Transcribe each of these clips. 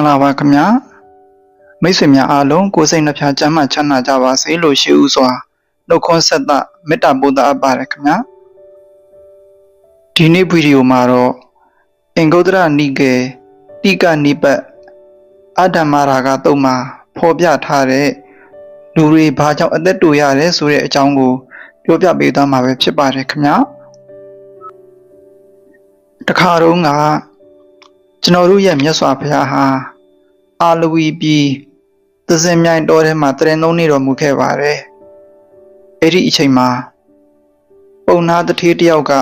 ္ဂလာပါခင်ဗျာမိတ်ဆွေများအားလုံးကိုယ်စိတ်နှဖျားကျမ်းမှချမ်းသာကြပါစေလို့ရှိဥစွာနှုတ်ခွန်းဆက်သမေတ္တာပို့သအပ်ပါတယ်ခင်ဗျာဒီနေ့ဗီဒီယိုမှာတော့အင်္ဂုတ္တရနိကေတိကနိပတ်အဓမ္မရာဂသုံးမှာဖော်ပြထားတဲ့လူတွေဘာကြောင့်အသက်တူရတယ်ဆိုတဲ့အကြောင်းကိုပြောပြပေးသွားမှာပဲဖြစ်ပါတယ်ခင်ဗျာတခါတော့ကကျွန်တော်တို့ရဲ့မြတ်စွာဘုရားဟာအာလဝီပြည်သဇင်မြိုင်တော်ထဲမှာတရင်သုံးနေတော်မူခဲ့ပါတယ်အဲ့ဒီအချိန်မှာပုံနာတထေးတယောက်က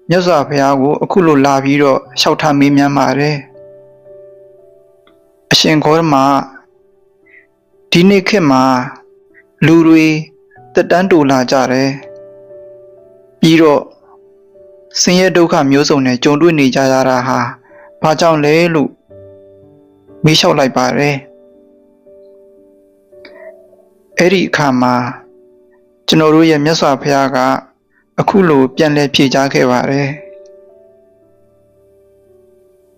မြတ်စွာဘုရားကိုအခုလိုလာပြီးတော့လျှောက်ထားမေးမြန်းပါတယ်အရှင်ဂေါတမဒီနေ့ခေတ်မှာလူတွေတက်တန်းတူလာကြတယ်ပြီးတော့ဆင်းရဲဒုက္ခမျိုးစုံနဲ့ကြုံတွေ့နေကြရတာဟာဘာကြောင့်လဲလို့မေးလျှောက်လိုက်ပါတယ်အဲ့ဒီအခါမှာကျွန်တော်တို့ရဲ့မြတ်စွာဘုရားကအခုလိုပြန်လည်ဖြေကြားခဲ့ပါတယ်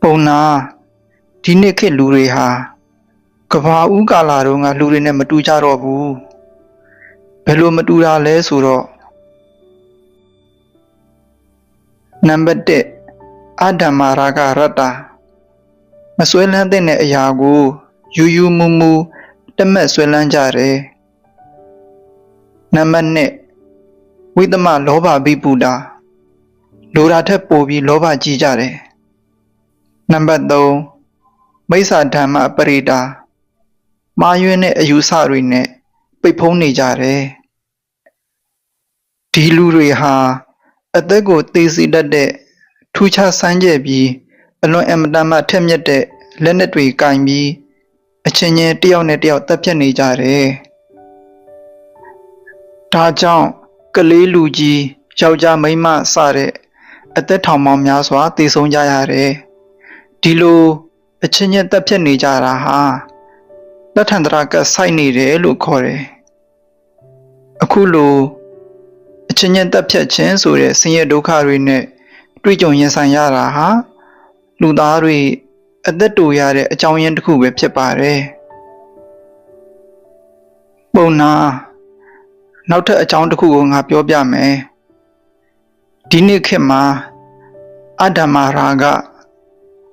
ပုံနာဒီနေ့ခေတ်လူတွေဟာကဘာဦးကာလာတုန်းကလူတွေနဲ့မတူကြတော့ဘူးဘယ်လိုမတူတာလဲဆိုတော့နံပါတ်1အဓမ္မရာဂရတ္တာမဆွဲလန်းတဲ့အရာကိုယူယူမူမူတမက်ဆွဲလန်းကြတယ်နံပါတ်2ဝိသမလောဘဘိပုတာလိုတာထက်ပိုပြီးလောဘကြီးကြတယ်နံပါတ်3မိစ္ဆာဓမ္မပရိတာမာယွင်းတဲ့အယူဆတွေနဲ့ပိတ်ဖုံးနေကြတယ်ဒီလူတွေဟာအသက်ကိုသေစေတတ်တဲ့ထူးခြားဆန်းကျယ်ပြီးအလွန်အမတန်မှထက်မြက်တဲ့လက်နက်တွေကင်ပြီးအချင်းချင်းတယောက်နဲ့တယောက်တပ်ဖြတ်နေကြတယ်ဒါကြောင့်ကလေးလူကြီးယောက်ျားမိန်းမစတဲ့အသက်ထောင်ပေါင်းများစွာသေဆုံးကြရတယ်ဒီလိုအချင်းချင်းတပ်ဖြတ်နေကြတာဟာလက်ထံတရာကစိုက်နေတယ်လို့ခေါ်တယ်အခုလိုအချင်းချင်းတပ်ဖြတ်ခြင်းဆိုတဲ့ဆင်းရဲဒုက္ခတွေနဲ့တွေ့ကြုံရင်ဆိုင်ရတာဟာလူသားတွေအသက်တူရတဲ့အကြောင်းရင်းတစ်ခုပဲဖြစ်ပါတယ်ပုံနာနောက်ထပ်အကြောင်းတစ်ခုကိုငါပြောပြမယ်ဒီနေ့ခေတ်မှာအဓမ္မရာဂ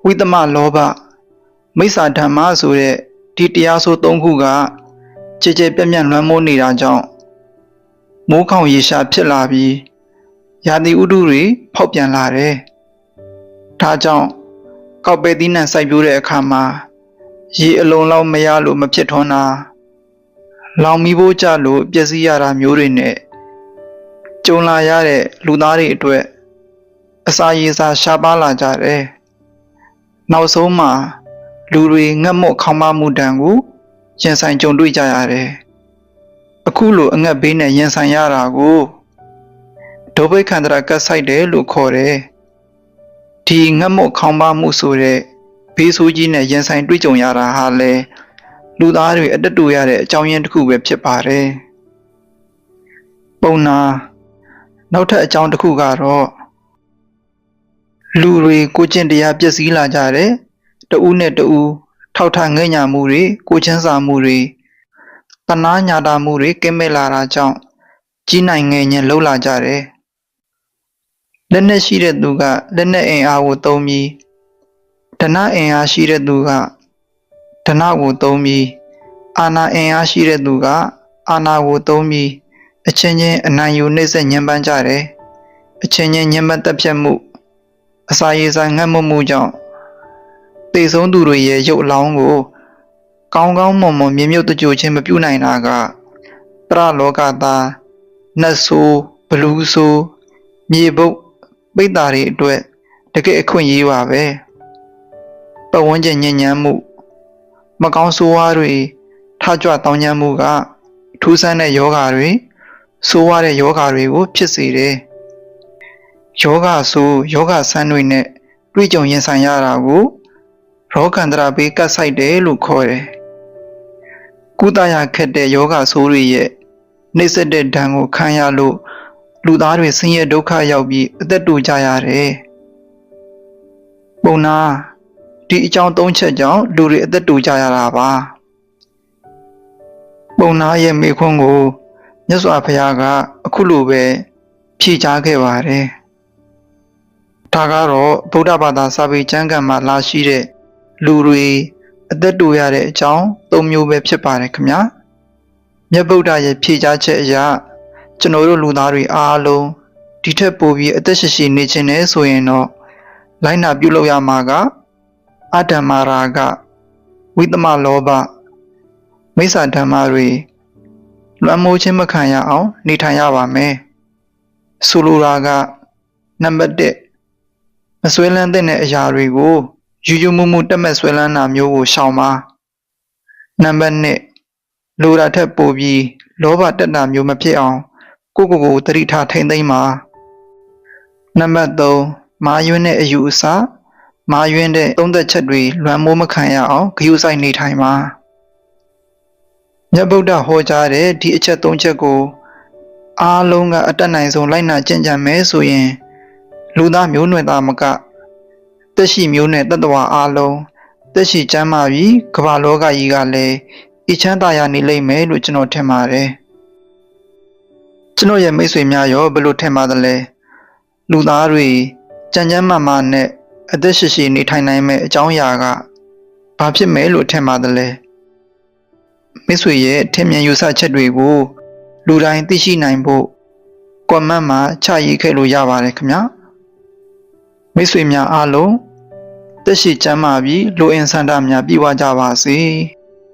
ဝိသမလောဘမိစ္ဆာဓမ္မဆိုတဲ့ဒီတရားဆို၃ခုကကြည်ကြဲပြန့်ပြန့်လွှမ်းမိုးနေတာကြောင့်မိုးခေါင်ရေရှားဖြစ်လာပြီးရာသီဥတုတွေဖောက်ပြန်လာတယ်ဒါကြောင့်ကောက်ပဲသီးနှံစိုက်ပျိုးတဲ့အခါမှာရေအလုံးလောက်မရလို့မဖြစ်ထွန်းတာလောင်မီးဖို့ကြလို့ပျက်စီးရတာမျိုးတွေနဲ့ကြုံလာရတဲ့လူသားတွေအတွက်အစာရေစာရှားပါလာကြတယ်နောက်ဆုံးမှာလူတွေငတ်မော့ခေါင်းပါမှုတန်ကိုရင်ဆိုင်ကြုံတွေ့ကြရတယ်အခုလိုအငတ်ဘေးနဲ့ရင်ဆိုင်ရတာကိုဒုဗိခန္တရာကတ်ဆိုင်တယ်လို့ခေါ်တယ်ဒီငတ်မော့ခေါင်းပါမှုဆိုတဲ့ဘေးဆိုးကြီးနဲ့ရင်ဆိုင်တွေ့ကြုံရတာဟာလေလူသားတွေအတက်တူရတဲ့အကြောင်းရင်းတစ်ခုပဲဖြစ်ပါတယ်ပုံနာနောက်ထပ်အကြောင်းတစ်ခုကတော့လူတွေကိုကျင့်တရားပျက်စီးလာကြတယ်တဦးနဲ့တဦးထောက်ထားငဲ့ညာမှုတွေကိုချင်းစာမှုတွေတနာညာတာမှုတွေကင်းမဲ့လာတာကြောင့်ကြီးနိုင်ငယ်ညံလှုပ်လာကြတယ်လက်နက်ရှိတဲ့သူကလက်နက်အင်အားကိုသုံးပြီးဓနအင်အားရှိတဲ့သူကဓနကိုသုံးပြီးအာဏာအင်အားရှိတဲ့သူကအာဏာကိုသုံးပြီးအချင်းချင်းအနိုင်ယူနှိမ့်ဆက်ညှဉ်းပန်းကြတယ်အချင်းချင်းညှဉ်းပန်းတပ်ဖြတ်မှုအစာရေစာငတ်မှုကြောင့်သေဆုံးသူတွေရဲ့ရုပ်အလောင်းကိုကောင်းကောင်းမွန်မွန်မြေမြုပ်တကြိုချင်းမပြုနိုင်တာကပရလောကသားနတ်ဆိုးဘလူးဆိုးမြေဘုတ်ပိတ္တာတွေအတွက်တကယ်အခွင့်အရေးပါပဲပတ်ဝန်းကျင်ညဉ့်ညမ်းမှုမကောင်းဆိုးဝါးတွေထကြွတောင်းညမ်းမှုကထူးဆန်းတဲ့ယောဂါတွေဆိုးဝါးတဲ့ယောဂါတွေကိုဖြစ်စေတယ်ယောဂဆိုးယောဂဆန်းတွေနဲ့တွေ့ကြုံရင်ဆိုင်ရတာကိုရောဂန္တရာဘေးကတ်ဆိုင်တယ်လို့ခေါ်တယ်ကုသရခက်တဲ့ယောဂဆိုးတွေရဲ့နှိမ့်ဆက်တဲ့ဒဏ်ကိုခံရလို့လူသားတွေဆင်းရဲဒုက္ခရောက်ပြီးအသက်တူကြရတယ်ပုံနာ ဒီအကြောင်း၃ချက်ကြောင့်လူတွေအသက်တူကြရတာပါပုံနာရဲ့မိခွန်းကိုမြတ်စွာဘုရားကအခုလိုပဲဖြေကြားခဲ့ပါတယ်ဒါကတော့ဗုဒ္ဓဘာသာစာပေကျမ်းဂန်မှာလာရှိတဲ့လူတွေအသက်တူရတဲ့အကြောင်း၃မျိုးပဲဖြစ်ပါတယ်ခင်ဗျာမြတ်ဗုဒ္ဓရဲ့ဖြေကြားချက်အရကျွန်တော်တို့လူသားတွေအားလုံးဒီထက်ပိုပြီးအသက်ရှိရှိနေခြင်းနဲ့ဆိုရင်တော့လိုက်နာပြုလုပ်ရမှာကအဓမ္မရာဂဝိသမလောဘမိစ္ဆာဓမ္မတွေလွမ်းမိုးခြင်းမခံရအောင်နေထိုင်ရပါမယ်ဆိုလိုတာကနံပါတ်1မဆွဲလန်းတဲ့အရာတွေကိုယူယူမှုမှုတက်မဲ့ဆွဲလန်းတာမျိုးကိုရှောင်ပါနံပါတ်2လိုတာထက်ပိုပြီးလောဘတက်တာမျိုးမဖြစ်အောင်ကိုယ့်ကိုယ်ကိုသတိထားထိမ့်သိမ်းပါနံပါတ်3မာယွင်းတဲ့အယူအဆမာယွင်းတဲ့သုံးသက်ချက်တွေလွမ်းမိုးမခံရအောင်ဂရုစိုက်နေထိုင်ပါမြတ်ဗုဒ္ဓဟောကြားတဲ့ဒီအချက်၃ချက်ကိုအားလုံးကအတတ်နိုင်ဆုံးလိုက်နာကျင့်ကြံမယ်ဆိုရင်လူသားမျိုးနွယ်သားမကသက်ရှိမျိုးနဲ့တတ္တဝါအားလုံးသက်ရှိကျမ်းမာပြီးကမ္ဘာလောကကြီးကလည်းအချမ်းသာရနေလိမ့်မယ်လို့ကျွန်တော်ထင်ပါတယ်ကျွန်တော်ရဲ့မိတ်ဆွေများရောဘယ်လိုထင်ပါသလဲလူသားတွေကြံကြမ်းမာမာနဲ့အသက်ရှိရှိနေထိုင်နိုင်မဲ့အကြောင်းအရာကဘာဖြစ်မယ်လို့ထင်ပါသလဲမိတ်ဆွေရဲ့ထင်မြင်ယူဆချက်တွေကိုလူတိုင်းသိရှိနိုင်ဖို့ကွန်မန့်မှာချရေးခဲ့လို့ရပါတယ်ခင်ဗျာမိတ်ဆွေများအားလုံးသက်ရှိကျမ်းမာပြီးလူအင်ဆန္ဒများပြည့်ဝကြပါစေ